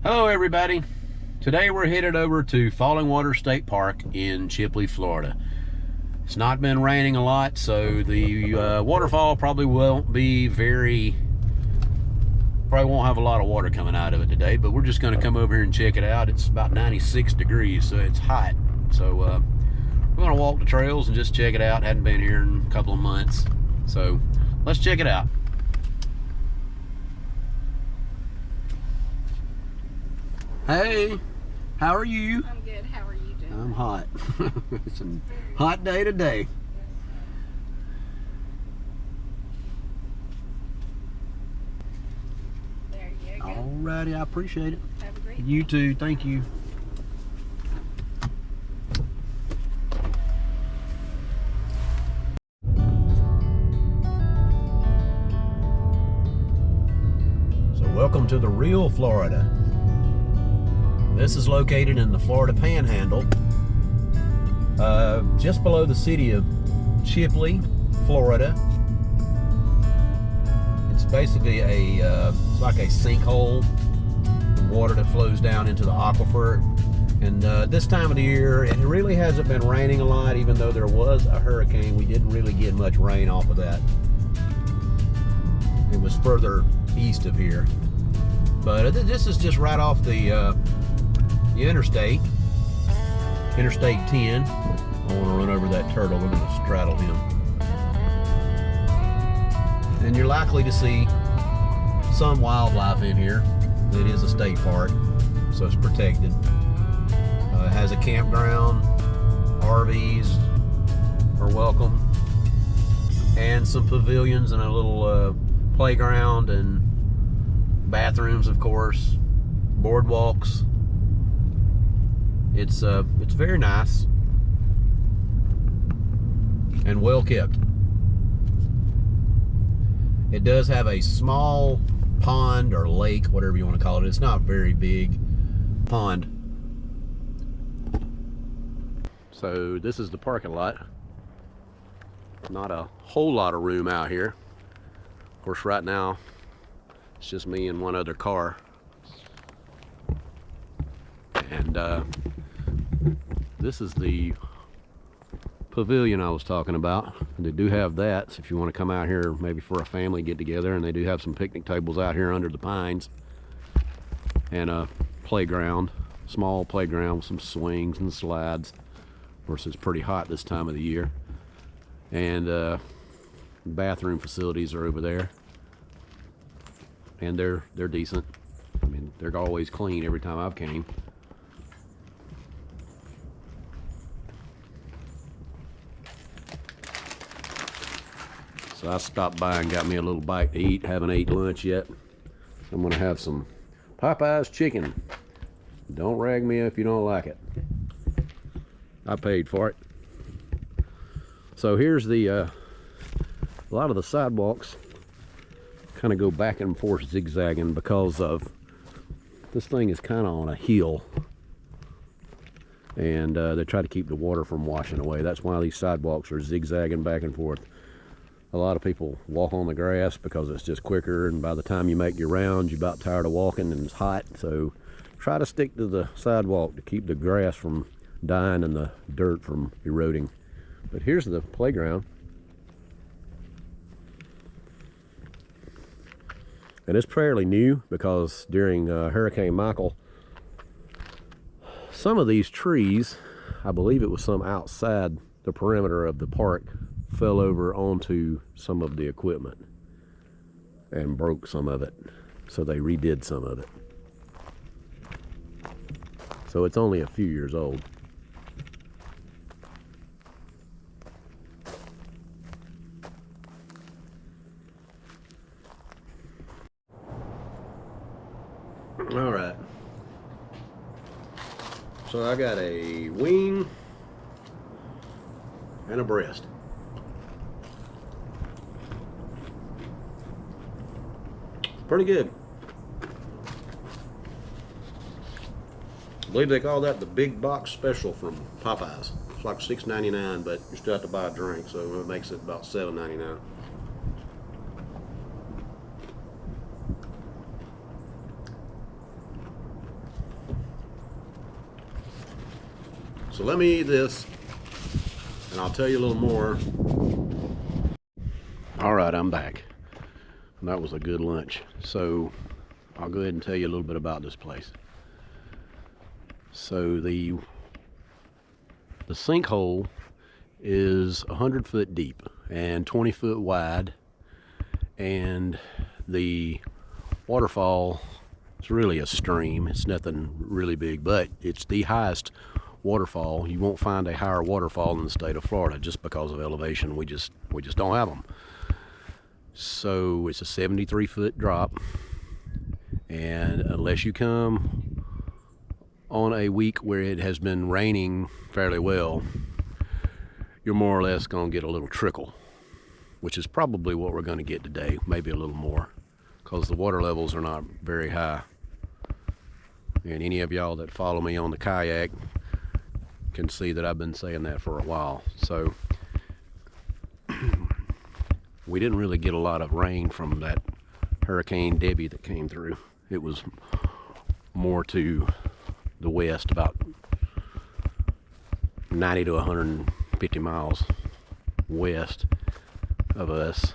Hello everybody. Today we're headed over to Falling Water State Park in Chipley, Florida. It's not been raining a lot, so the waterfall probably won't have a lot of water coming out of it today, but we're just going to come over here and check it out. It's about 96 degrees, so it's hot. So we're going to walk the trails and just check it out. Hadn't been here in a couple of months, so let's check it out. Hey, how are you? I'm good. How are you doing? I'm hot. It's a hot day today. There you go. Alrighty, I appreciate it. Have a great You day. too, thank you. So welcome to the real Florida. This is located in the Florida Panhandle, just below the city of Chipley, Florida. It's basically it's like a sinkhole, water that flows down into the aquifer. And this time of the year, it really hasn't been raining a lot, even though there was a hurricane. We didn't really get much rain off of that. It was further east of here. But this is just right off the interstate 10. I want to run over that turtle. We're going to straddle him. And you're likely to see some wildlife in here. It is a state park, so it's protected. It has a campground. RVs are welcome, and some pavilions and a little playground and bathrooms, of course, boardwalks. It's very nice and well kept. It does have a small pond or lake, whatever you want to call it. It's not very big pond. So this is the parking lot. Not a whole lot of room out here. Of course, right now it's just me and one other car. And this is the pavilion I was talking about. They do have that, so if you want to come out here maybe for a family get together, and they do have some picnic tables out here under the pines, and a playground, small playground with some swings and slides. Of course, it's pretty hot this time of the year. And bathroom facilities are over there, and they're decent. I mean, they're always clean every time I've came. So I stopped by and got me a little bite to eat. Haven't ate lunch yet. I'm gonna have some Popeye's chicken. Don't rag me if you don't like it. I paid for it. So here's the a lot of the sidewalks kind of go back and forth zigzagging because of this thing is kind of on a hill, and they try to keep the water from washing away. That's why these sidewalks are zigzagging back and forth. A lot of people walk on the grass because it's just quicker, and by the time you make your rounds, you're about tired of walking and it's hot. So try to stick to the sidewalk to keep the grass from dying and the dirt from eroding. But here's the playground. And it's fairly new because during Hurricane Michael, some of these trees, I believe it was some outside the perimeter of the park, fell over onto some of the equipment and broke some of it. So they redid some of it. So it's only a few years old. All right. So I got a wing and a breast. Pretty good. I believe they call that the big box special from Popeyes. It's like $6.99, but you still have to buy a drink, so it makes it about $7.99. So let me eat this and I'll tell you a little more. All right, I'm back. That was a good lunch. So I'll go ahead and tell you a little bit about this place. So the sinkhole is 100 foot deep and 20 foot wide, and the waterfall is really a stream. It's nothing really big, but it's the highest waterfall. You won't find a higher waterfall in the state of Florida just because of elevation. We just don't have them. So it's a 73 foot drop, and unless you come on a week where it has been raining fairly well, you're more or less going to get a little trickle, which is probably what we're going to get today, maybe a little more, because the water levels are not very high. And any of y'all that follow me on the kayak can see that I've been saying that for a while. So we didn't really get a lot of rain from that Hurricane Debbie that came through. It was more to the west, about 90 to 150 miles west of us,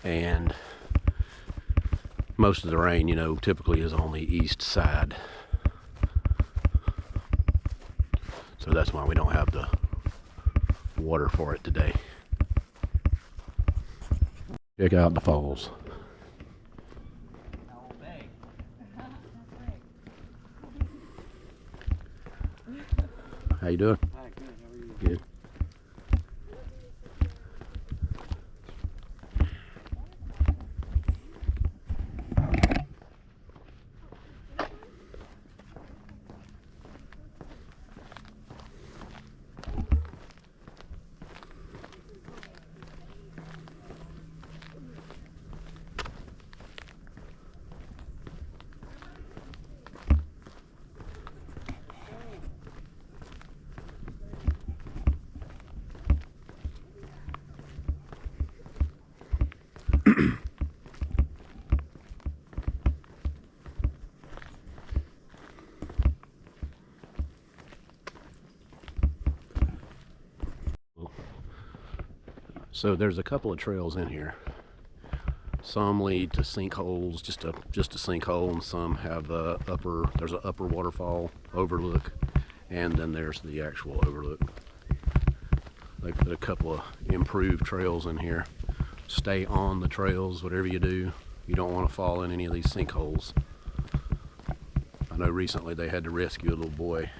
and most of the rain, you know, typically is on the east side. So that's why we don't have the water for it today. Check out the falls. How you doing? Hi, good. How are you? Good. So there's a couple of trails in here. Some lead to sinkholes, just a sinkhole, and some have there's an upper waterfall overlook, and then there's the actual overlook. They put a couple of improved trails in here. Stay on the trails, whatever you do. You don't want to fall in any of these sinkholes. I know recently they had to rescue a little boy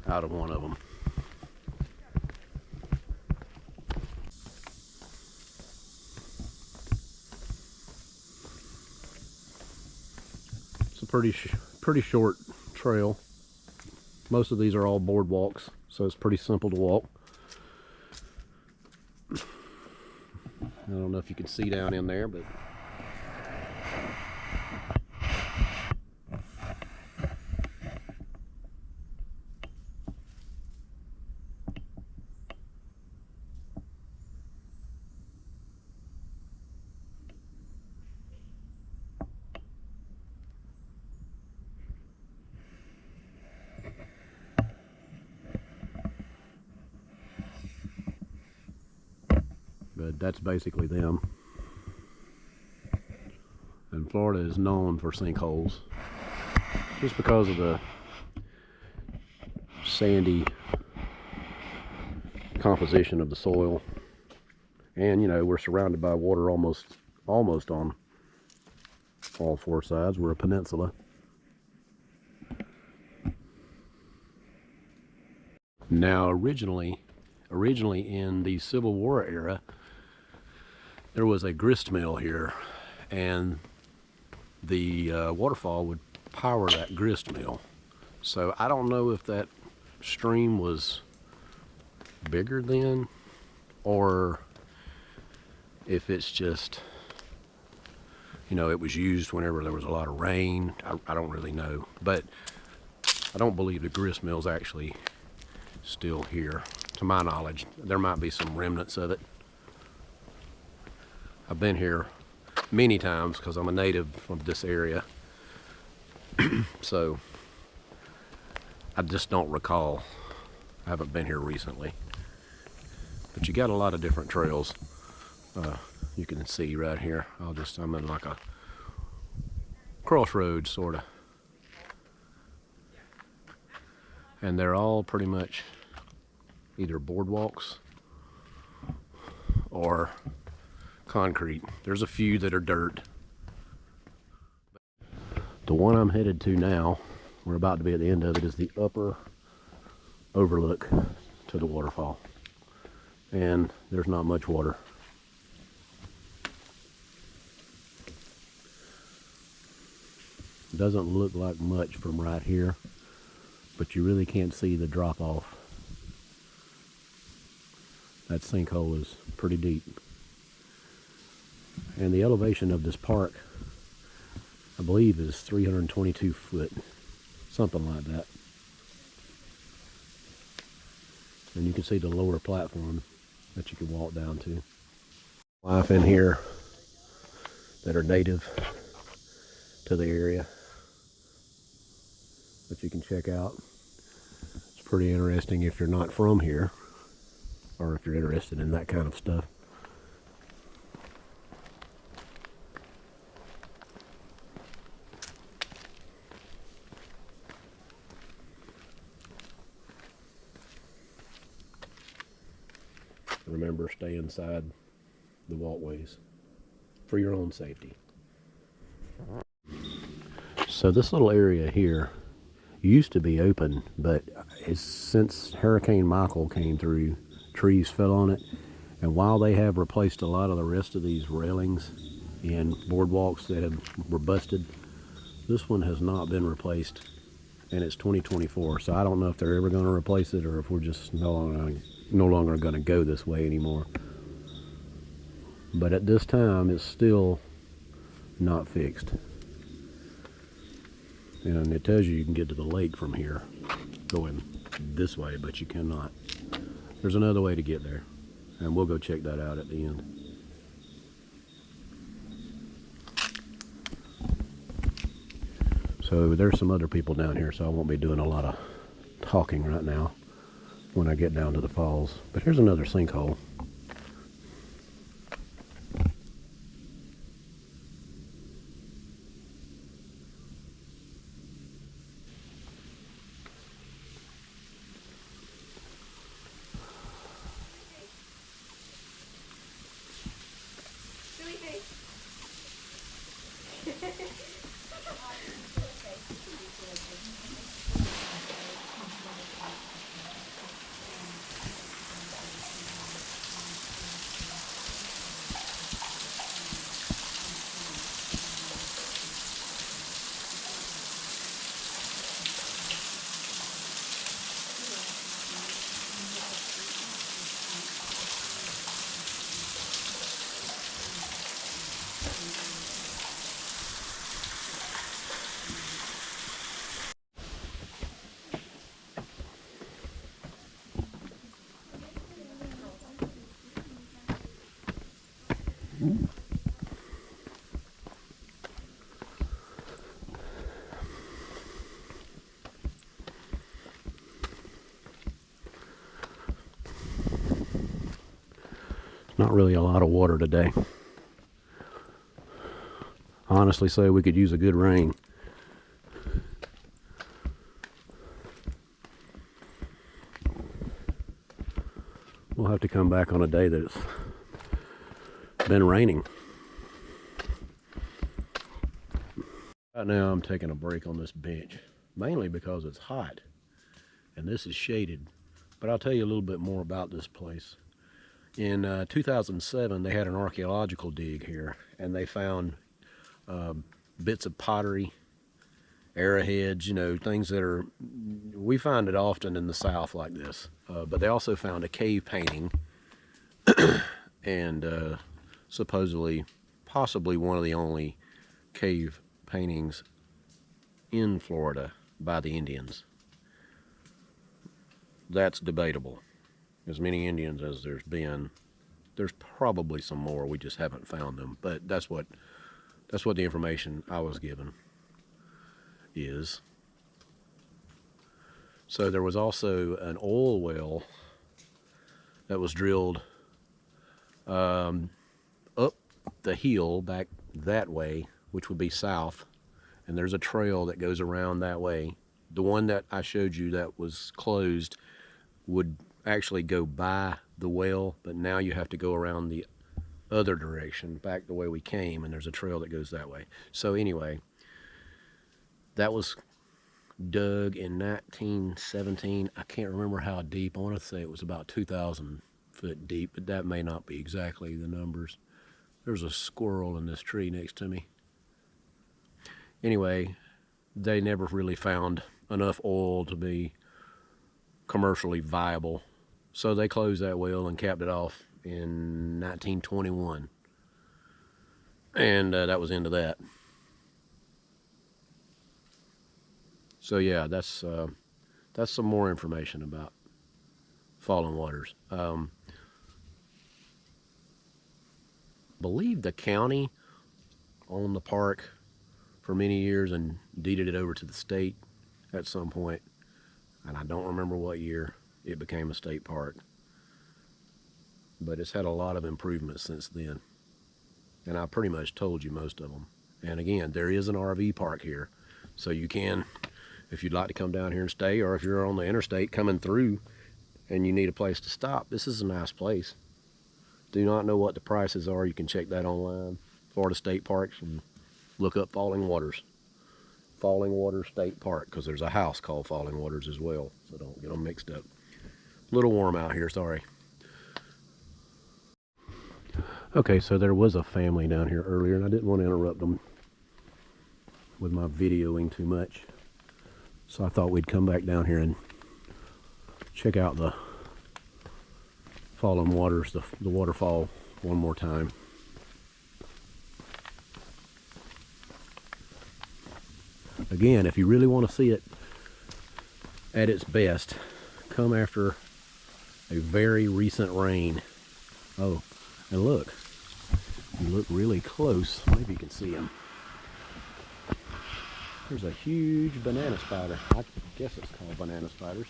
out of one of them. It's a pretty short trail. Most of these are all boardwalks, so it's pretty simple to walk. I don't know if you can see down in there, but that's basically them. And Florida is known for sinkholes just because of the sandy composition of the soil, and you know, we're surrounded by water almost on all four sides. We're a peninsula. Now originally in the Civil War era, there was a grist mill here, and the waterfall would power that grist mill. So I don't know if that stream was bigger then, or if it's just, you know, it was used whenever there was a lot of rain. I don't really know, but I don't believe the grist mill's actually still here, to my knowledge. There might be some remnants of it. I've been here many times because I'm a native of this area. So I just don't recall. I haven't been here recently. But you got a lot of different trails. You can see right here. I'm in like a crossroads, sort of. And they're all pretty much either boardwalks or concrete. There's a few that are dirt. The one I'm headed to now, we're about to be at the end of it, is the upper overlook to the waterfall. And there's not much water. Doesn't look like much from right here, but you really can't see the drop off. That sinkhole is pretty deep. And the elevation of this park, I believe, is 322 foot, something like that. And you can see the lower platform that you can walk down to. Life in here that are native to the area that you can check out. It's pretty interesting if you're not from here, or if you're interested in that kind of stuff. Remember, stay inside the walkways for your own safety. So this little area here used to be open, but since Hurricane Michael came through, trees fell on it. And while they have replaced a lot of the rest of these railings and boardwalks that were busted, this one has not been replaced, and it's 2024. So I don't know if they're ever going to replace it, or if we're just no longer going to go this way anymore. But at this time, it's still not fixed. And it tells you can get to the lake from here going this way, but you cannot. There's another way to get there, and we'll go check that out at the end. So there's some other people down here, so I won't be doing a lot of talking right now when I get down to the falls. But here's another sinkhole. Not really a lot of water today. Honestly, say we could use a good rain. We'll have to come back on a day that it's been raining. Right now I'm taking a break on this bench, mainly because it's hot and this is shaded. But I'll tell you a little bit more about this place. In 2007, they had an archaeological dig here, and they found bits of pottery, arrowheads, things that are, we find it often in the South like this. But they also found a cave painting and supposedly, possibly one of the only cave paintings in Florida by the Indians. That's debatable. As many Indians as there's been, there's probably some more, we just haven't found them. But that's what the information I was given is. So there was also an oil well that was drilled up the hill back that way, which would be south, and there's a trail that goes around that way. The one that I showed you that was closed would actually go by the well, but now you have to go around the other direction back the way we came, and there's a trail that goes that way. So anyway, that was dug in 1917. I can't remember how deep. I want to say it was about 2,000 foot deep, but that may not be exactly the numbers. There's a squirrel in this tree next to me. Anyway, they never really found enough oil to be commercially viable, so they closed that well and capped it off in 1921, and that was into that. So yeah, that's some more information about fallen waters. Believe the county owned the park for many years and deeded it over to the state at some point, and I don't remember what year it became a state park, but it's had a lot of improvements since then, and I pretty much told you most of them. And again, there is an RV park here, so you can, if you'd like to come down here and stay, or if you're on the interstate coming through and you need a place to stop, this is a nice place. Do not know what the prices are. You can check that online, Florida State Parks, and look up Falling Waters State Park, because there's a house called Falling Waters as well, so don't get them mixed up. A little warm out here, sorry. Okay, so there was a family down here earlier, and I didn't want to interrupt them with my videoing too much, so I thought we'd come back down here and check out the Fallen Waters, the waterfall, one more time. Again, if you really want to see it at its best, come after a very recent rain. Oh, and look, if you look really close, maybe you can see them. There's a huge banana spider. I guess it's called banana spiders.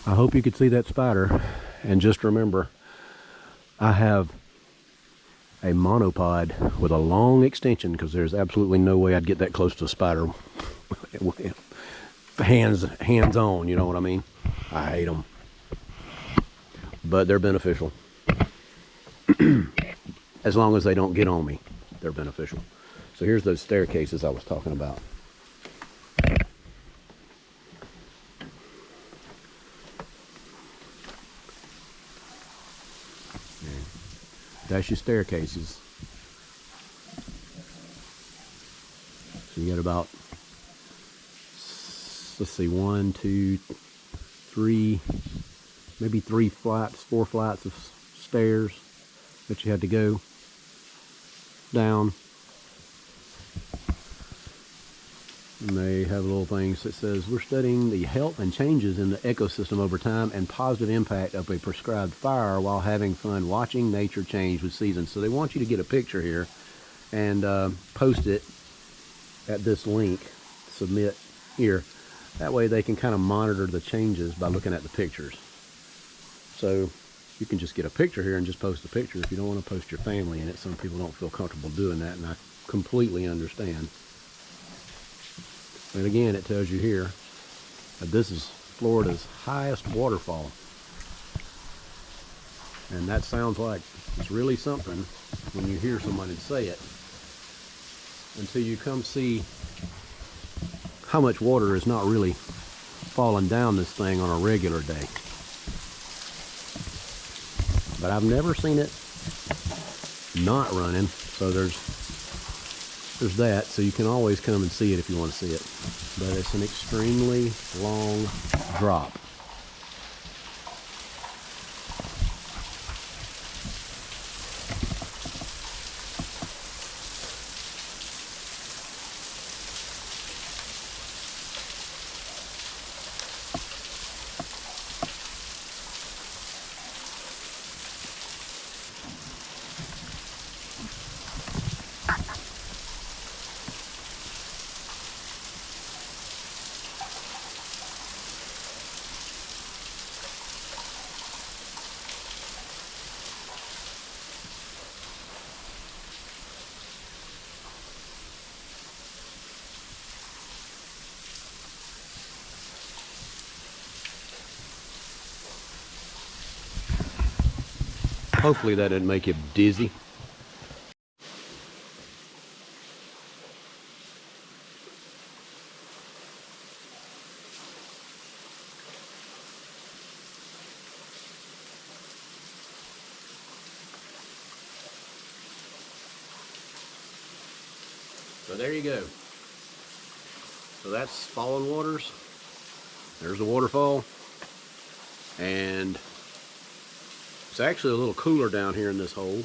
I hope you could see that spider, and just remember, I have a monopod with a long extension, because there's absolutely no way I'd get that close to a spider hands on, you know what I mean? I hate them, but they're beneficial. As long as they don't get on me, they're beneficial. So here's those staircases I was talking about. That's your staircases. So you got about, let's see, 1, 2, 3, maybe 3 flights, 4 flights of stairs that you had to go down. And they have little things that says, we're studying the health and changes in the ecosystem over time and positive impact of a prescribed fire while having fun watching nature change with seasons. So they want you to get a picture here and post it at this link, submit here. That way they can kind of monitor the changes by looking at the pictures. So you can just get a picture here and just post a picture if you don't want to post your family in it. Some people don't feel comfortable doing that, and I completely understand. And again, it tells you here that this is Florida's highest waterfall. And that sounds like it's really something when you hear somebody say it, until you come see how much water is not really falling down this thing on a regular day. But I've never seen it not running, so there's that, so you can always come and see it if you want to see it. But it's an extremely long drop. Hopefully that didn't make you dizzy. So there you go. So that's Fallen Waters. There's the waterfall. And it's actually a little cooler down here in this hole.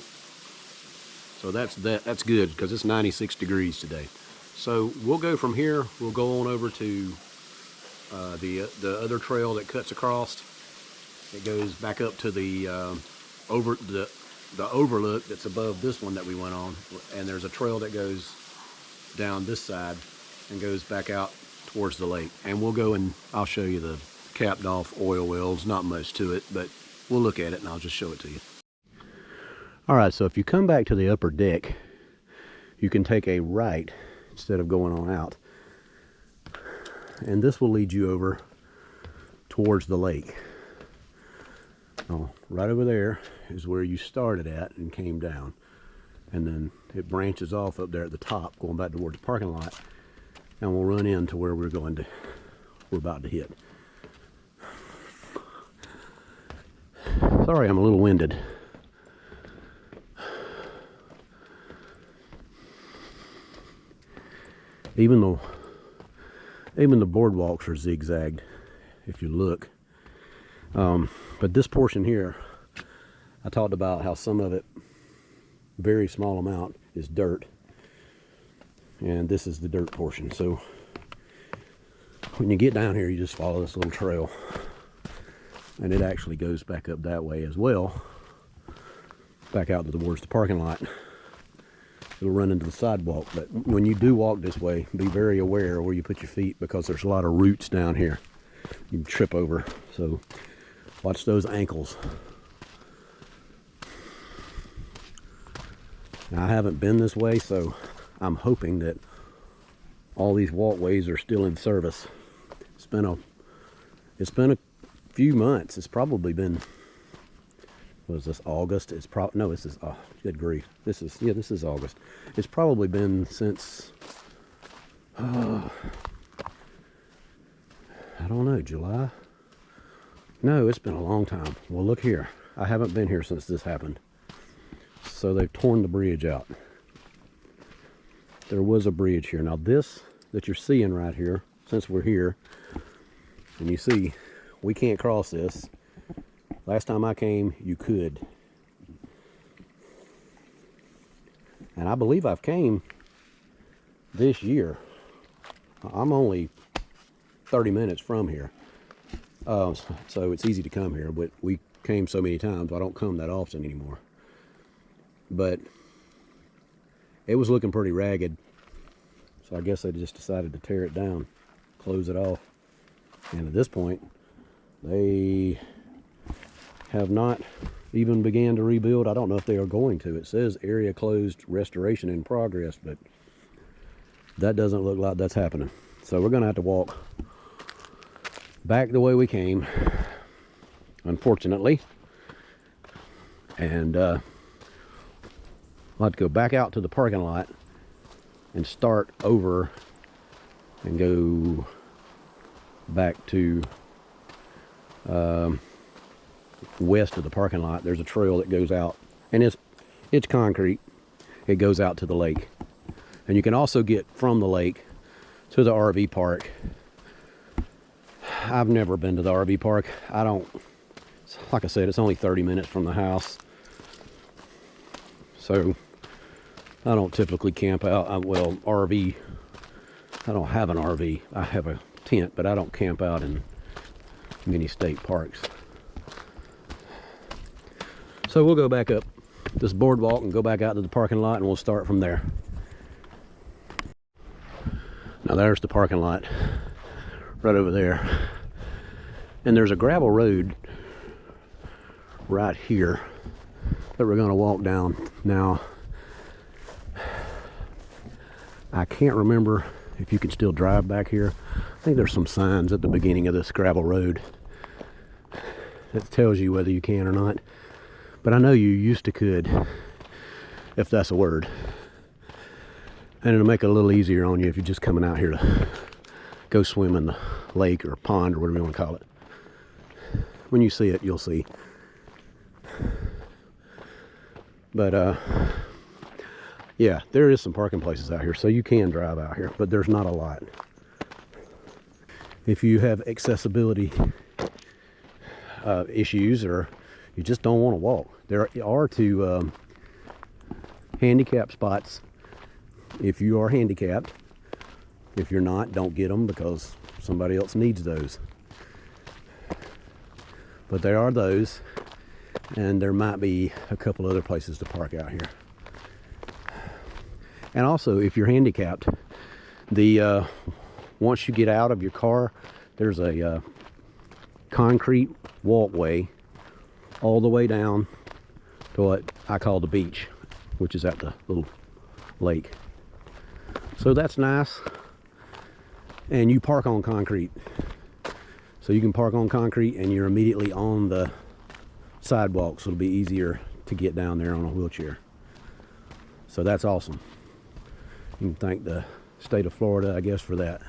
So that's good because it's 96 degrees today. So we'll go from here. We'll go on over to the other trail that cuts across. It goes back up to the overlook that's above this one that we went on. And there's a trail that goes down this side and goes back out towards the lake. And we'll go and I'll show you the capped off oil wells. Not much to it, but we'll look at it and I'll just show it to you. All right, so if you come back to the upper deck, you can take a right instead of going on out. And this will lead you over towards the lake. Now, right over there is where you started at and came down. And then it branches off up there at the top, going back towards the parking lot. And we'll run into where we're about to hit. Sorry, I'm a little winded. Even the boardwalks are zigzagged, if you look. But this portion here, I talked about how some of it, very small amount, is dirt. And this is the dirt portion. So when you get down here, you just follow this little trail. And it actually goes back up that way as well. Back out towards the parking lot. It'll run into the sidewalk, but when you do walk this way, be very aware where you put your feet because there's a lot of roots down here you can trip over. So watch those ankles. Now, I haven't been this way, so I'm hoping that all these walkways are still in service. It's been a few months. It's probably been, what is this, August? It's no, this is, oh, good grief. This is August. It's probably been since, I don't know, July? No, it's been a long time. Well, look here. I haven't been here since this happened. So they've torn the bridge out. There was a bridge here. Now this that you're seeing right here, since we're here, and you see, we can't cross this. Last time I came, you could. And I believe I've came this year. I'm only 30 minutes from here. So it's easy to come here, but we came so many times, I don't come that often anymore. But it was looking pretty ragged. So I guess they just decided to tear it down, close it off. And at this point, they have not even began to rebuild. I don't know if they are going to. It says area closed, restoration in progress, but that doesn't look like that's happening. So we're gonna have to walk back the way we came, unfortunately. And I'll have to go back out to the parking lot and start over and go back to west of the parking lot. There's a trail that goes out, and it's concrete. It goes out to the lake, and you can also get from the lake to the RV park. I've never been to the RV park. Like I said, it's only 30 minutes from the house, so I don't typically camp out. Well, RV, I don't have an RV. I have a tent, but I don't camp out in many state parks. So we'll go back up this boardwalk and go back out to the parking lot, and we'll start from there. Now there's the parking lot right over there. And there's a gravel road right here that we're going to walk down. Now, I can't remember if you can still drive back here. I think there's some signs at the beginning of this gravel road that tells you whether you can or not. but I know you used to could, if that's a word. And it'll make it a little easier on you if you're just coming out here to go swim in the lake or pond or whatever you want to call it. When you see it, you'll see. But yeah, there is some parking places out here, so you can drive out here, but there's not a lot. If you have accessibility issues, or you just don't want to walk, there are two handicap spots if you are handicapped. If you're not, don't get them because somebody else needs those. But there are those, and there might be a couple other places to park out here. And also, if you're handicapped, the once you get out of your car, there's a concrete walkway all the way down to what I call the beach, which is at the little lake. So that's nice. And you park on concrete. So you can park on concrete and you're immediately on the sidewalk, so it'll be easier to get down there on a wheelchair. So that's awesome. You can thank the state of Florida, I guess, for that.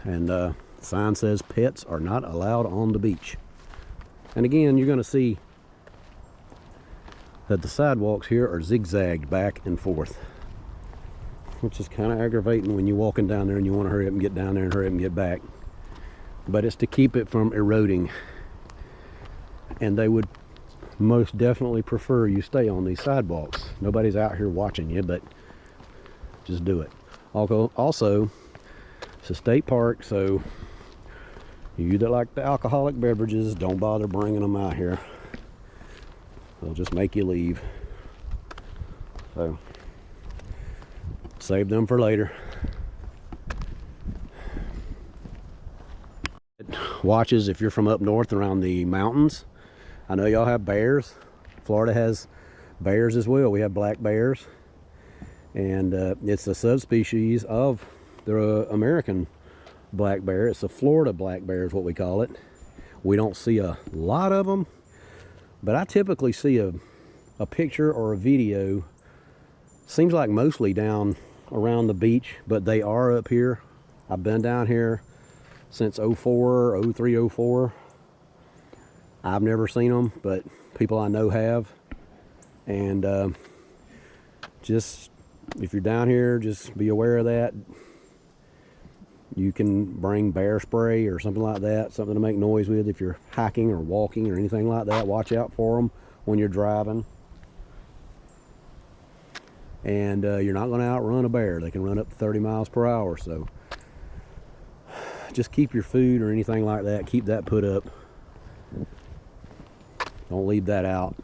And sign says pets are not allowed on the beach. And again, you're going to see that the sidewalks here are zigzagged back and forth, which is kind of aggravating when you're walking down there and you want to hurry up and get down there and hurry up and get back. But it's to keep it from eroding. And they would most definitely prefer you stay on these sidewalks. Nobody's out here watching you, but just do it. Also, it's a state park, so you that like the alcoholic beverages, don't bother bringing them out here. They'll just make you leave. So save them for later. Watches if you're from up north around the mountains. I know y'all have bears. Florida has bears as well. We have black bears, and it's a subspecies of the American black bear. It's a Florida black bear is what we call it. We don't see a lot of them, but I typically see a picture or a video. Seems like mostly down around the beach, but they are up here. I've been down here since 04, 03, 04. I've never seen them, but people I know have. And just, if you're down here, just be aware of that. You can bring bear spray or something like that, something to make noise with if you're hiking or walking or anything like that. Watch out for them when you're driving. And you're not going to outrun a bear. They can run up to 30 miles per hour, so just keep your food or anything like that, keep that put up. Don't leave that out.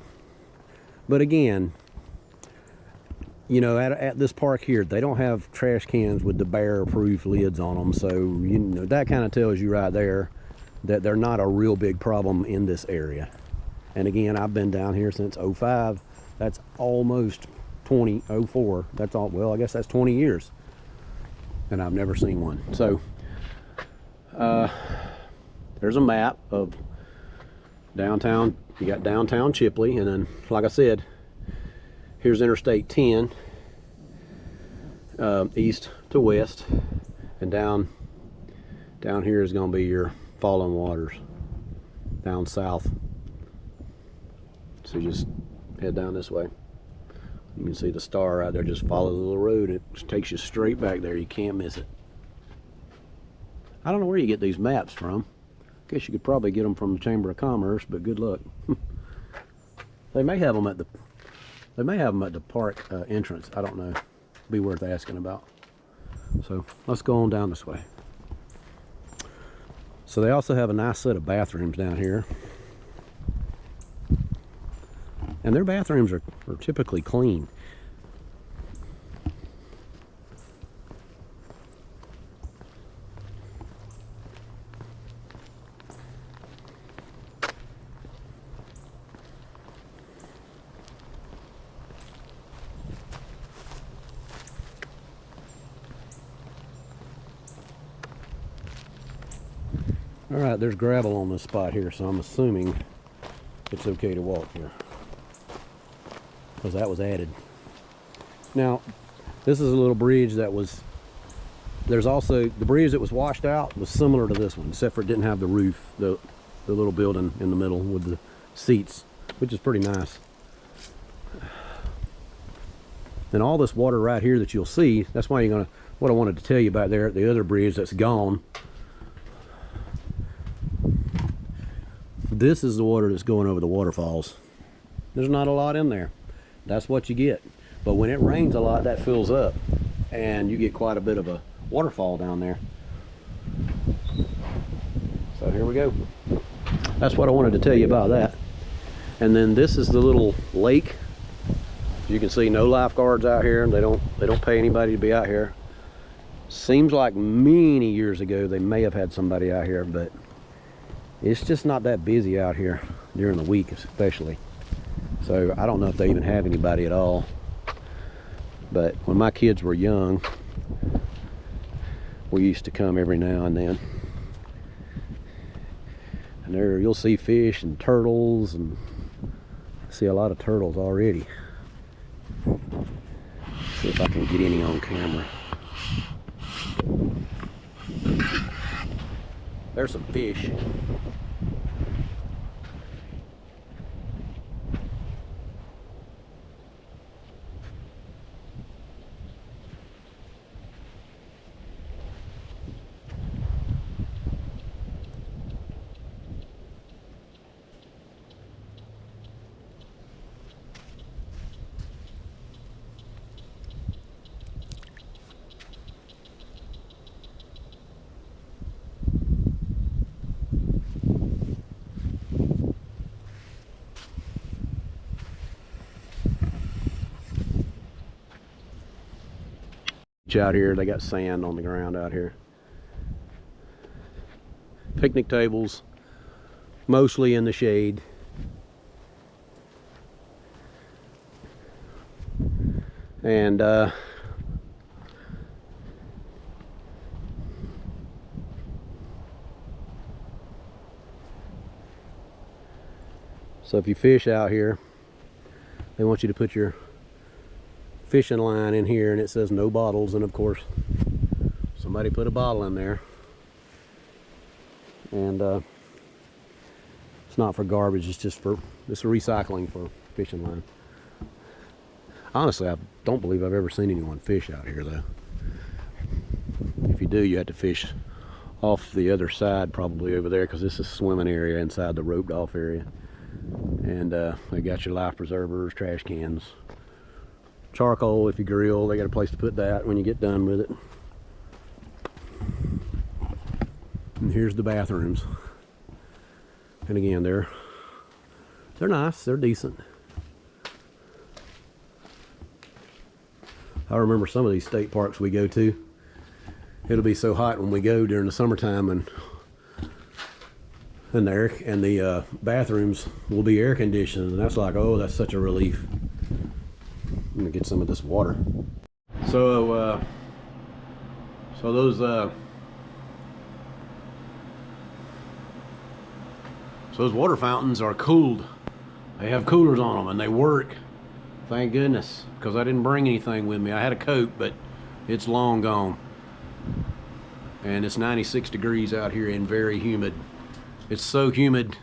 But again, you know, at this park here, they don't have trash cans with the bear-proof lids on them, so you know that kind of tells you right there that they're not a real big problem in this area. And again, I've been down here since 05. That's almost 04. That's all. Well, I guess that's 20 years, and I've never seen one. So there's a map of downtown. You got downtown Chipley, and then, like I said, here's Interstate 10, east to west, and down here is going to be your Fallen Waters, down south. So you just head down this way. You can see the star right there. Just follow the little road. It takes you straight back there. You can't miss it. I don't know where you get these maps from. Guess you could probably get them from the Chamber of Commerce, but good luck. They may have them at the park entrance. I don't know. Be worth asking about. So let's go on down this way. So they also have a nice set of bathrooms down here, and their bathrooms are typically clean. All right, there's gravel on this spot here, so I'm assuming it's okay to walk here, because that was added. Now, this is a little bridge that was, there's also, the bridge that was washed out was similar to this one, except for it didn't have the roof, the little building in the middle with the seats, which is pretty nice. And all this water right here that you'll see, that's why you're gonna, what I wanted to tell you about there, the other bridge that's gone. This is the water that's going over the waterfalls. There's not a lot in there. That's what you get. But when it rains a lot, that fills up and you get quite a bit of a waterfall down there. So here we go. That's what I wanted to tell you about that. And then this is the little lake. You can see no lifeguards out here. They don't pay anybody to be out here. Seems like many years ago they may have had somebody out here, but it's just not that busy out here during the week especially. So I don't know if they even have anybody at all. But when my kids were young, we used to come every now and then. And there you'll see fish and turtles, and I see a lot of turtles already. See if I can get any on camera. There's some fish. Out here, they got sand on the ground out here. Picnic tables, mostly in the shade. And so if you fish out here, they want you to put your fishing line in here, and it says no bottles, and of course somebody put a bottle in there. And it's not for garbage, it's just for, it's recycling for fishing line. Honestly, I don't believe I've ever seen anyone fish out here though. If you do, you have to fish off the other side, probably over there, because this is a swimming area inside the roped off area. And they got your life preservers, trash cans, charcoal if you grill. They got a place to put that when you get done with it. And here's the bathrooms. And again, they're nice, they're decent. I remember some of these state parks we go to, it'll be so hot when we go during the summertime, and the bathrooms will be air conditioned, and that's like, oh, that's such a relief. I'm gonna get some of this water. So those water fountains are cooled. They have coolers on them and they work. Thank goodness, because I didn't bring anything with me. I had a coat, but it's long gone. And it's 96 degrees out here and very humid. It's so humid,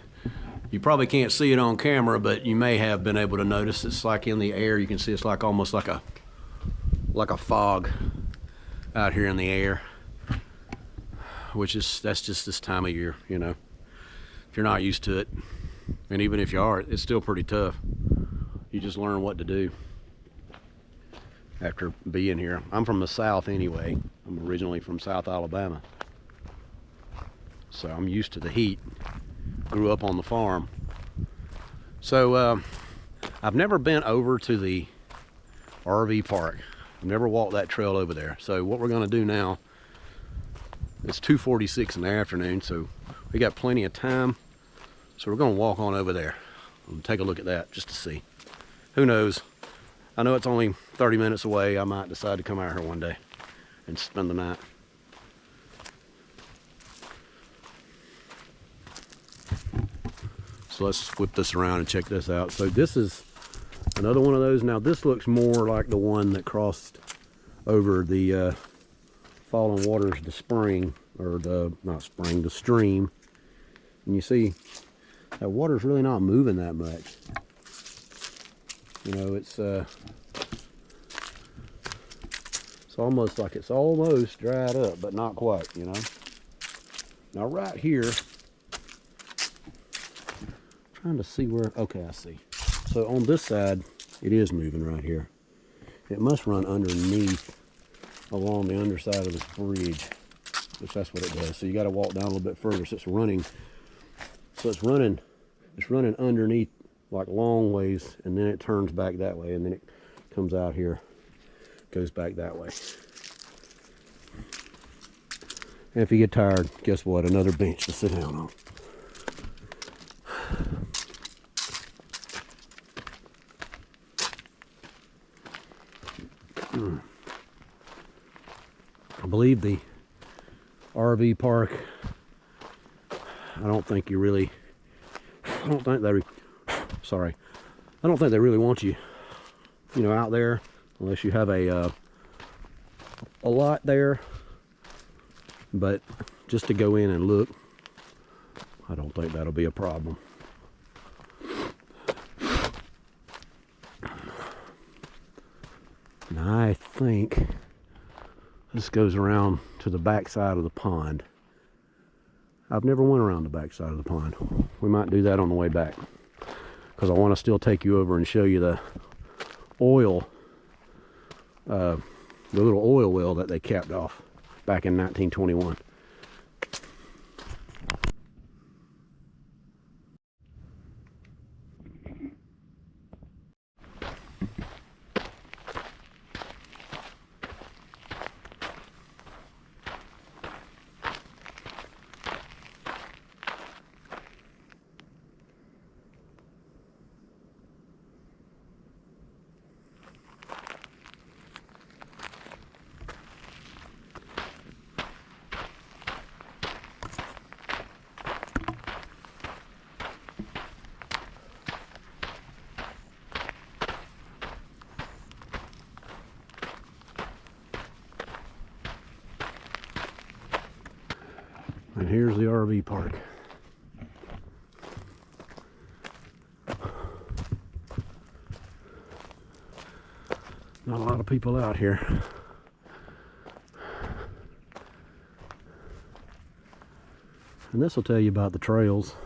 you probably can't see it on camera, but you may have been able to notice it's like in the air. You can see it's like almost like a fog out here in the air, that's just this time of year, you know. If you're not used to it, and even if you are, it's still pretty tough. You just learn what to do after being here. I'm from the South anyway. I'm originally from South Alabama, so I'm used to the heat. Grew up on the farm. So I've never been over to the RV park. I've never walked that trail over there. So what we're gonna do now, it's 2:46 in the afternoon, so we got plenty of time. So we're gonna walk on over there and take a look at that just to see. Who knows? I know it's only 30 minutes away. I might decide to come out here one day and spend the night. So let's flip this around and check this out. So this is another one of those. Now this looks more like the one that crossed over the fallen waters, the spring, or the, not spring, the stream. And you see that water's really not moving that much. You know, it's almost like it's almost dried up, but not quite, you know. Now right here, trying to see where, okay, I see. So on this side, it is moving right here. It must run underneath, along the underside of this bridge, which that's what it does. So you got to walk down a little bit further. So it's running, it's running underneath like long ways, and then it turns back that way, and then it comes out here, goes back that way. And if you get tired, guess what? Another bench to sit down on. I believe the RV park, I don't think they really want you, you know, out there unless you have a lot there. But just to go in and look, I don't think that'll be a problem. And I think this goes around to the back side of the pond. I've never went around the back side of the pond. We might do that on the way back, because I want to still take you over and show you the oil, the little oil well that they capped off back in 1921. And here's the RV park. Not a lot of people out here. And this will tell you about the trails.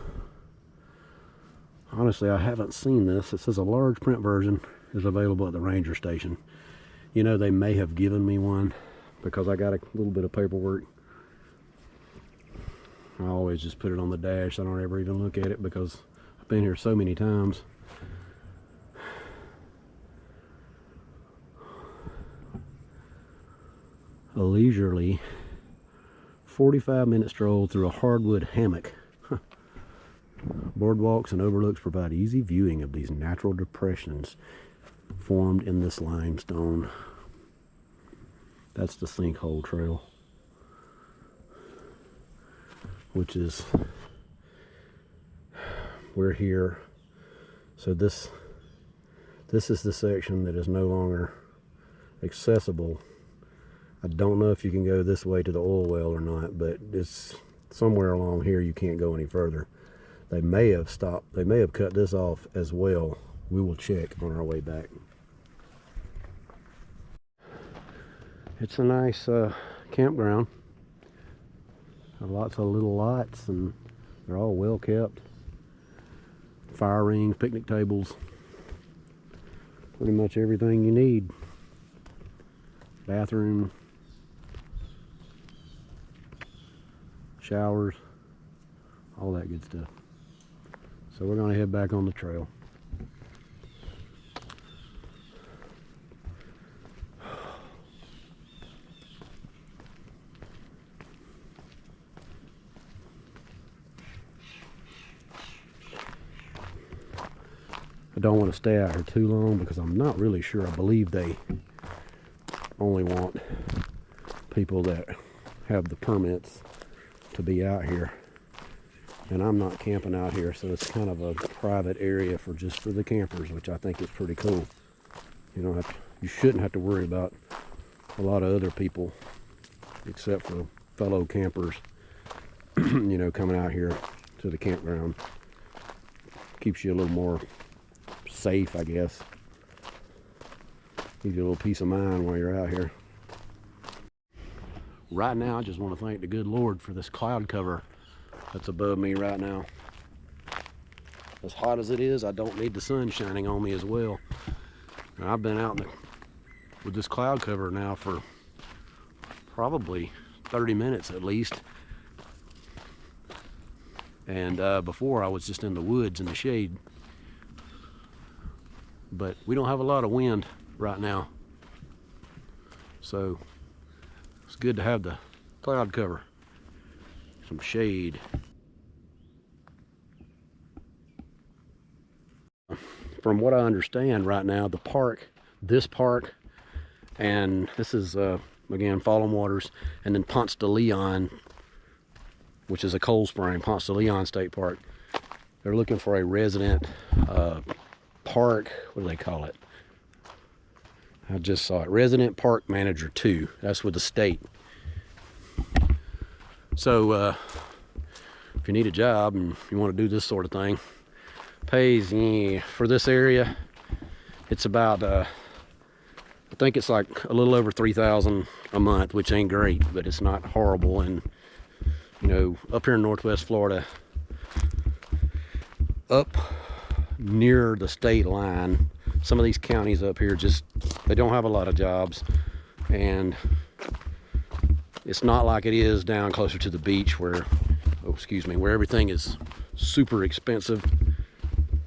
Honestly, I haven't seen this. It says a large print version is available at the ranger station. You know, they may have given me one because I got a little bit of paperwork. I always just put it on the dash. I don't ever even look at it because I've been here so many times. A leisurely 45-minute stroll through a hardwood hammock. Boardwalks and overlooks provide easy viewing of these natural depressions formed in this limestone. That's the Sinkhole Trail, which is, we're here. So this is the section that is no longer accessible. I don't know if you can go this way to the oil well or not, but it's somewhere along here you can't go any further. They may have stopped, they may have cut this off as well. We will check on our way back. It's a nice campground. Lots of little lights, and they're all well kept. Fire rings, picnic tables, pretty much everything you need. Bathroom, showers, all that good stuff. So we're gonna head back on the trail. I don't want to stay out here too long because I'm not really sure. I believe they only want people that have the permits to be out here. and I'm not camping out here, so it's kind of a private area for the campers, which I think is pretty cool. You shouldn't have to worry about a lot of other people except for fellow campers, coming out here to the campground. Keeps you a little more safe, I guess. Gives you a little peace of mind while you're out here. Right now, I just want to thank the good Lord for this cloud cover that's above me right now. As hot as it is, I don't need the sun shining on me as well. And I've been out with this cloud cover now for probably 30 minutes at least. And before I was just in the woods in the shade. But we don't have a lot of wind right now. So it's good to have the cloud cover. Some shade. From what I understand right now, this park, and this is again Fallen Waters, and then Ponce de Leon, which is a cold spring, Ponce de Leon State Park. They're looking for a resident park, what do they call it? I just saw it, Resident Park Manager 2. That's with the state. So if you need a job and you want to do this sort of thing, pays for this area, it's about I think it's like a little over $3,000 a month, which ain't great, but it's not horrible. And up here in Northwest Florida, up near the state line, some of these counties up here they don't have a lot of jobs, and it's not like it is down closer to the beach where everything is super expensive.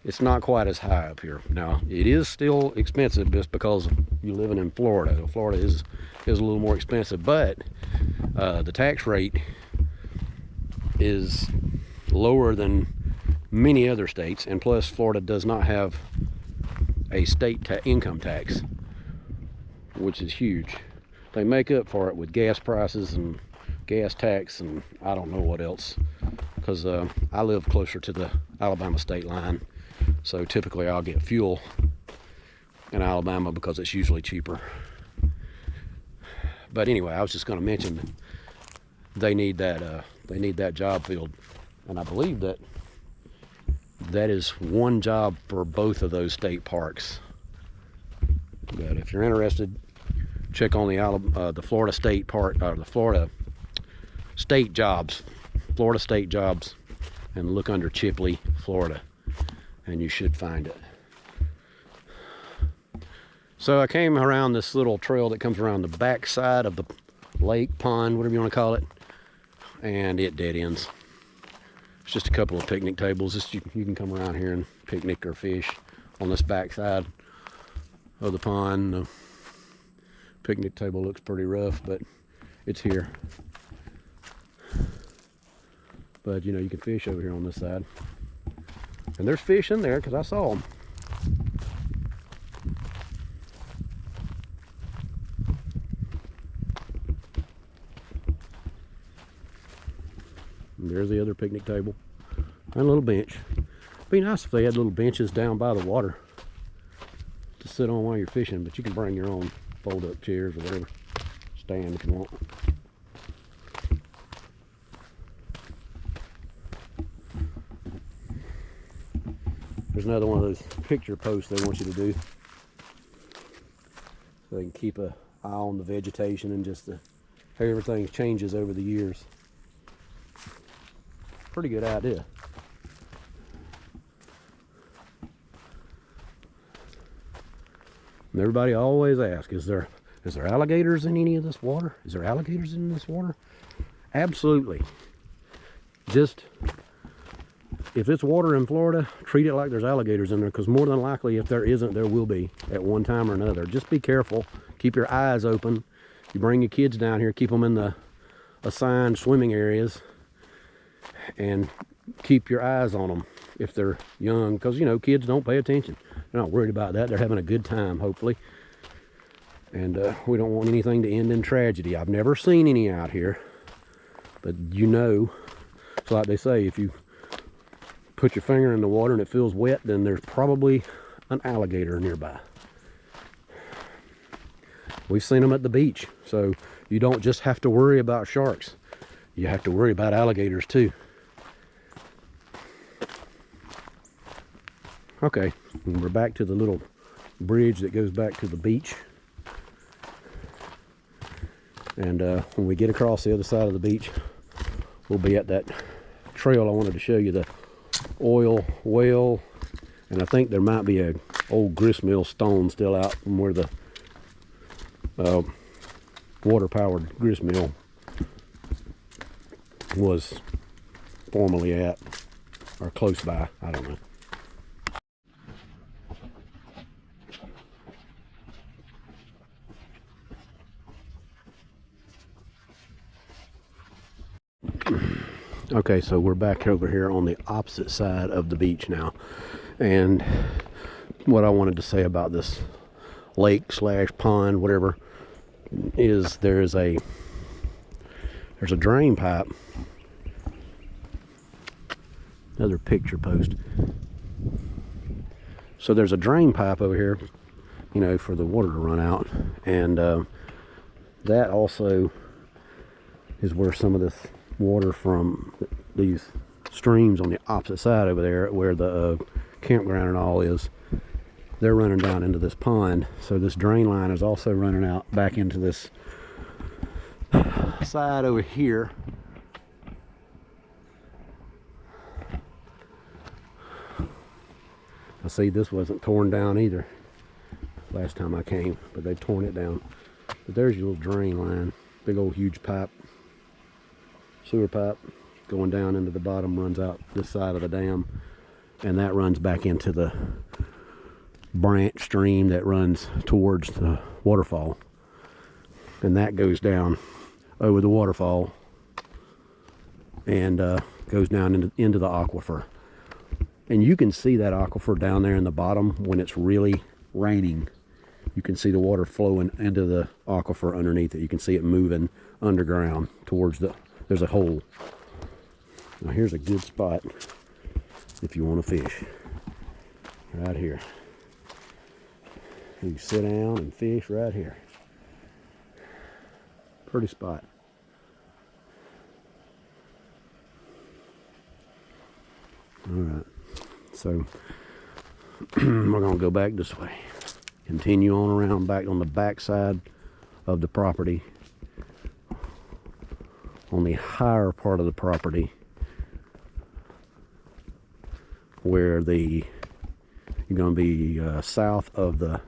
It's not quite as high up here. Now, it is still expensive just because you're living in Florida. Florida is a little more expensive, but the tax rate is lower than many other states, and plus Florida does not have a state income tax, which is huge. They make up for it with gas prices and gas tax and I don't know what else, because I live closer to the Alabama state line. So typically I'll get fuel in Alabama because it's usually cheaper. But anyway, I was just going to mention they need that job filled, and I believe that is one job for both of those state parks. But if you're interested, check on the Florida State Park, or the Florida State Jobs, and look under Chipley, Florida, and you should find it. So I came around this little trail that comes around the back side of the lake, pond, whatever you want to call it, and it dead ends. It's just a couple of picnic tables. You can come around here and picnic or fish on this back side of the pond. The picnic table looks pretty rough, but it's here. But you can fish over here on this side, and there's fish in there because I saw them. And there's the other picnic table and a little bench. Be nice if they had little benches down by the water to sit on while you're fishing, but you can bring your own fold-up chairs or whatever, stand if you want. There's another one of those picture posts they want you to do, so they can keep an eye on the vegetation and just how everything changes over the years. Pretty good idea. And everybody always asks, is there alligators in any of this water? Is there alligators in this water? Absolutely. Just, if it's water in Florida, treat it like there's alligators in there, because more than likely, if there isn't, there will be at one time or another. Just be careful. Keep your eyes open. You bring your kids down here, keep them in the assigned swimming areas, and keep your eyes on them if they're young, because kids don't pay attention. They're not worried about that. They're having a good time, hopefully, and we don't want anything to end in tragedy. I've never seen any out here, but so like they say, if you put your finger in the water and it feels wet, then there's probably an alligator nearby. We've seen them at the beach, so you don't just have to worry about sharks. You have to worry about alligators too. Okay, and we're back to the little bridge that goes back to the beach. And when we get across the other side of the beach, we'll be at that trail I wanted to show you, the oil well. And I think there might be a old gristmill stone still out from where the water-powered gristmill was formerly at, or close by, I don't know. Okay, so we're back over here on the opposite side of the beach now, and what I wanted to say about this lake slash pond, whatever, is there's a drain pipe. Another picture post. So there's a drain pipe over here, you know, for the water to run out, and that also is where some of this water from these streams on the opposite side over there, where the campground and all is, they're running down into this pond. So this drain line is also running out back into this side over here. I see this wasn't torn down either last time I came, but they've torn it down. But there's your little drain line, big old huge pipe, sewer pipe going down into the bottom, runs out this side of the dam, and that runs back into the branch stream that runs towards the waterfall, and that goes down over the waterfall and goes down into the aquifer. And you can see that aquifer down there in the bottom when it's really raining. You can see the water flowing into the aquifer underneath it. You can see it moving underground towards there's a hole. Now here's a good spot if you want to fish. Right here. You can sit down and fish right here. Pretty spot. Alright, so we're going to go back this way. Continue on around back on the back side of the property. On the higher part of the property, where you're going to be south of the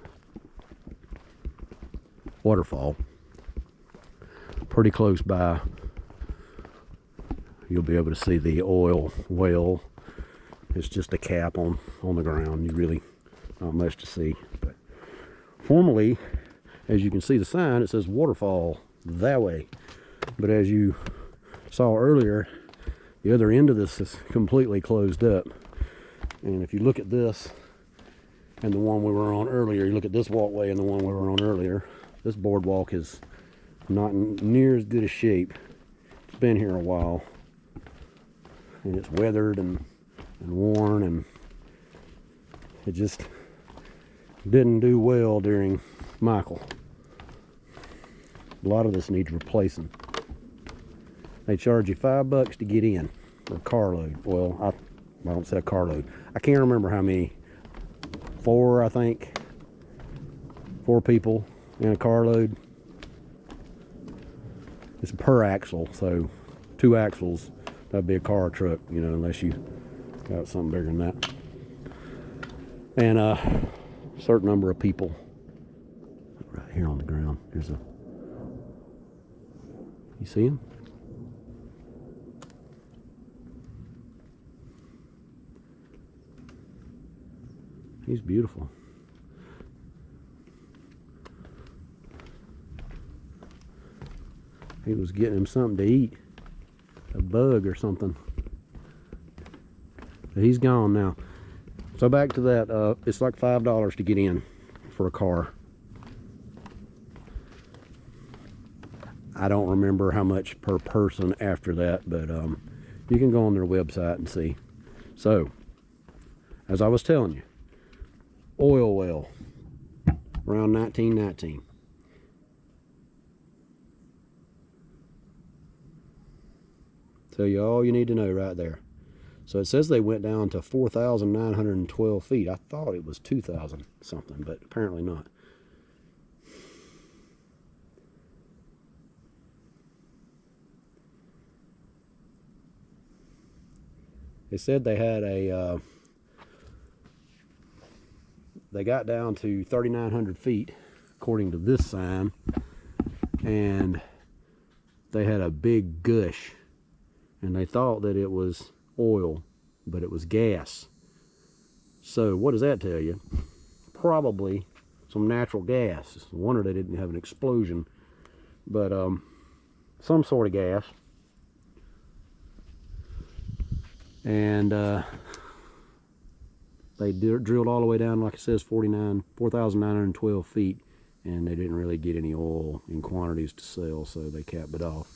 waterfall, pretty close by, you'll be able to see the oil well. It's just a cap on the ground. You really not much to see. But formerly, as you can see the sign, it says waterfall that way. But as you saw earlier, the other end of this is completely closed up. And if you look at this and the one we were on earlier, you look at this walkway and the one we were on earlier, this boardwalk is not in near as good a shape. It's been here a while, and it's weathered and worn, and it just didn't do well during Michael. A lot of this needs replacing. They charge you $5 to get in, or carload. Well, I don't say a carload. I can't remember how many. 4, I think. 4 people in a carload. It's per axle, so 2 axles, that'd be a car or truck, you know, unless you got something bigger than that. And a certain number of people. Right here on the ground, there's a, you see him? He's beautiful. He was getting him something to eat, a bug or something. But he's gone now. So back to that, it's like $5 to get in for a car. I don't remember how much per person after that, but you can go on their website and see. So, as I was telling you, oil well, around 1919. Tell you all you need to know right there. So it says they went down to 4,912 feet. I thought it was 2,000 something, but apparently not. They said they had a, they got down to 3,900 feet, according to this sign, and they had a big gush, and they thought that it was oil, but it was gas. So what does that tell you? Probably some natural gas. It's a wonder they didn't have an explosion, but some sort of gas. And they drilled all the way down, like it says, 4,912 feet, and they didn't really get any oil in quantities to sell, so they capped it off.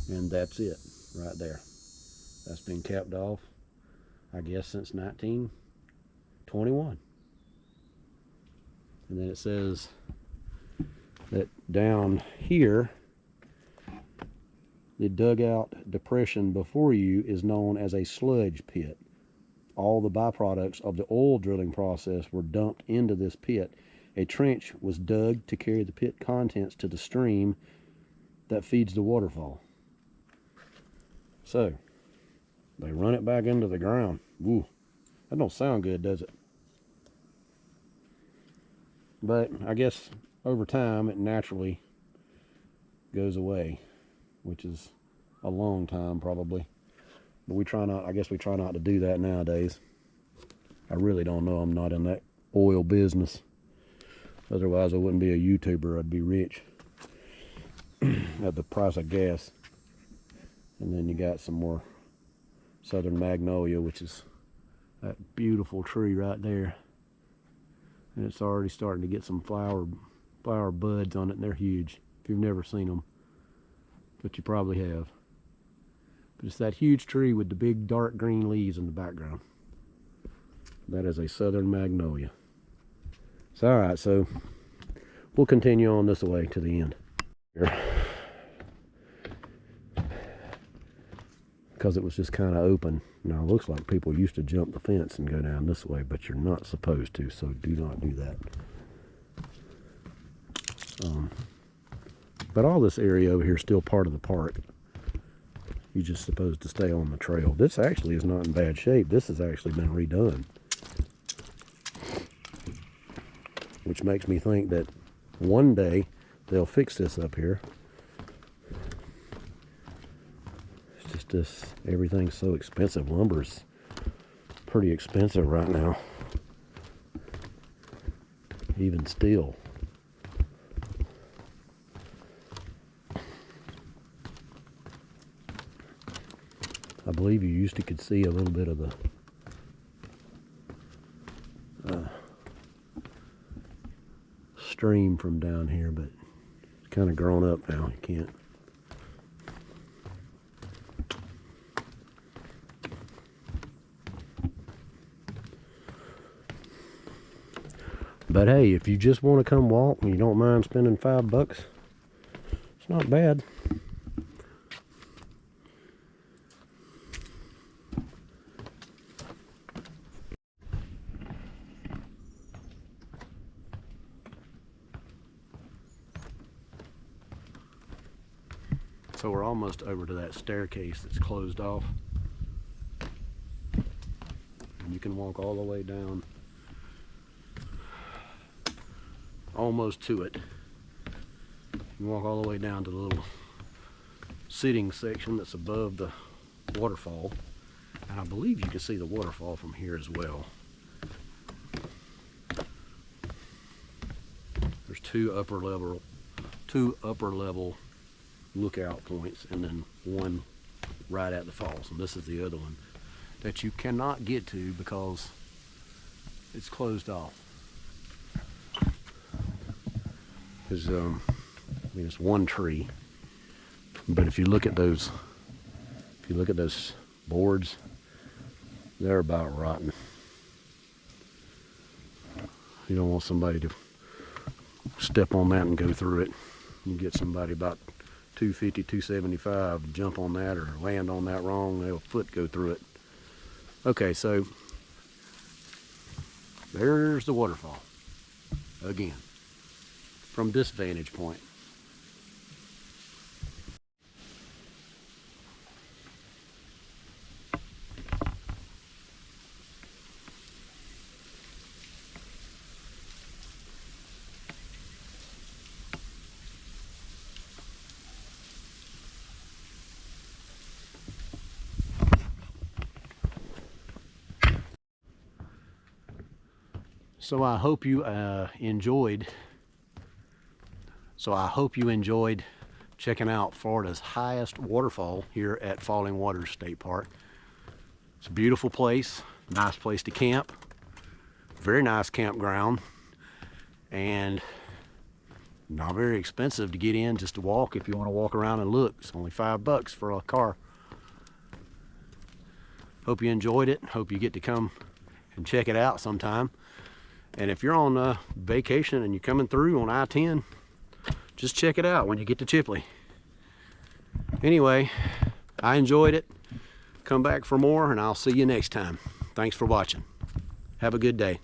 And that's it right there. That's been capped off, I guess, since 1921. And then it says that down here, the dugout depression before you is known as a sludge pit. All the byproducts of the oil drilling process were dumped into this pit. A trench was dug to carry the pit contents to the stream that feeds the waterfall. So, they run it back into the ground. Woo, that don't sound good, does it? But I guess over time it naturally goes away, which is a long time probably. But we try not, I guess we try not to do that nowadays. I really don't know. I'm not in that oil business. Otherwise I wouldn't be a YouTuber. I'd be rich at the price of gas. And then you got some more southern magnolia, which is that beautiful tree right there. And it's already starting to get some flower buds on it, and they're huge. If you've never seen them, but you probably have. But it's that huge tree with the big dark green leaves in the background. That is a southern magnolia. So, all right, so we'll continue on this way to the end here, because it was just kind of open. Now it looks like people used to jump the fence and go down this way, but you're not supposed to, so do not do that. But all this area over here is still part of the park. You're just supposed to stay on the trail. This actually is not in bad shape. This has actually been redone, which makes me think that one day they'll fix this up here. It's just this, everything's so expensive. Lumber's pretty expensive right now, even steel. I believe you used to could see a little bit of the stream from down here, but it's kind of grown up now. You can't. But hey, if you just want to come walk and you don't mind spending $5, it's not bad. So we're almost over to that staircase that's closed off. And you can walk all the way down, almost to it. You can walk all the way down to the little sitting section that's above the waterfall. And I believe you can see the waterfall from here as well. There's two upper level lookout points, and then one right at the falls, and this is the other one that you cannot get to because it's closed off. Because I mean, it's one tree, but if you look at those boards, They're about rotten. You don't want somebody to step on that and go through it. You get somebody about 250, 275 jump on that or land on that wrong, they'll foot go through it. Okay, so there's the waterfall again from this vantage point. So I hope you enjoyed checking out Florida's highest waterfall here at Falling Waters State Park. It's a beautiful place, nice place to camp, very nice campground, and not very expensive to get in, just to walk if you want to walk around and look. It's only $5 for a car. Hope you enjoyed it. Hope you get to come and check it out sometime. And if you're on vacation and you're coming through on I-10, just check it out when you get to Chipley. Anyway, I enjoyed it. Come back for more, and I'll see you next time. Thanks for watching. Have a good day.